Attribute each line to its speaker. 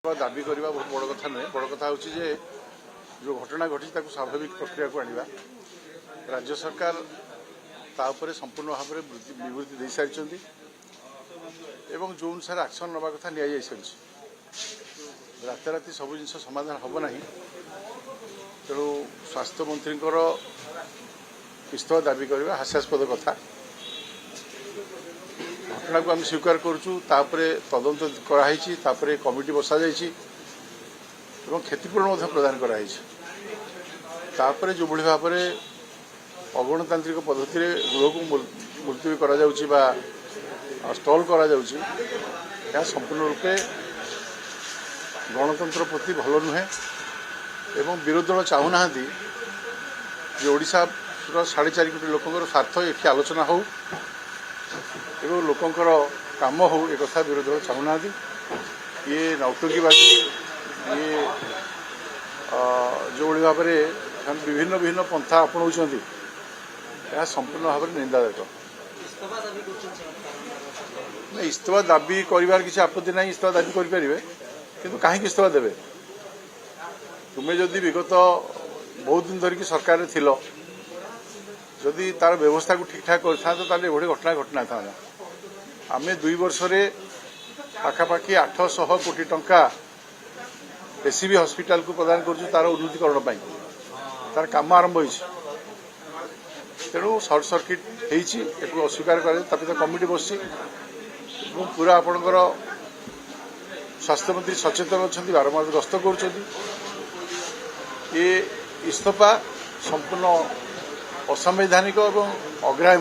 Speaker 1: दाबी करने बहुत बड़ कथा नुहे बड़ कथा हूँ जो घटना घटी स्वाभाविक प्रक्रिया को आने राज्य सरकार तापर संपूर्ण भाव में विवृत्ति दे सारी एवं जो अनुसार एक्शन नवा कथा नि सारी राताराति सब जिन समाधान हम ना तेणु स्वास्थ्य मंत्री इस्तीफा दाबी करवा हास्यास्पद कथा घटना को आम स्वीकार करुचु तदंत कराई कमिटी बसा जाइए क्षतिपूरण प्रदान कराई जो भाव में अगणतांत्रिक पद्धति गृह को मुलतवी करा स्टल करा संपूर्ण रूपे गणतंत्र प्रति भल नुहे एवं विरोधी दल चाहूना जो ओडिशा 4.5 कोटी लोकर स्वार्थ ये आलोचना हो एवं लोकंकर काम हो एक कथा विरोधी दल चाहूना ये नौटंकीबाजी ये जो भाव में विभिन्न विभिन्न पंथा अपनाऊँ यह संपूर्ण भाव में निंदाजनक इस्तीफा दाबी कर किसी आपत्ति ना इस्तीफा दाबी करें किंतु कहीं इस्तीफा देवे तुम्हें जदि विगत बहुत दिन धरिकी सरकार थिलो जदि तार व्यवस्था को ठीक ठाक कर घटना घटना था आम 2 वर्ष पाखापाखि 800 कोटी टंका एसीबी हॉस्पिटल को प्रदान कर तार उन्नतीकरण तार काम आरंभ हो तेणु सर्ट सर्किट हो अस्वीकार कर कमिटी बसी पूरा आपणकर स्वास्थ्य मंत्री सचेतन अच्छा बारंबार गस्त कर इस्तीफा संपूर्ण असंवैधानिक और अग्राह्य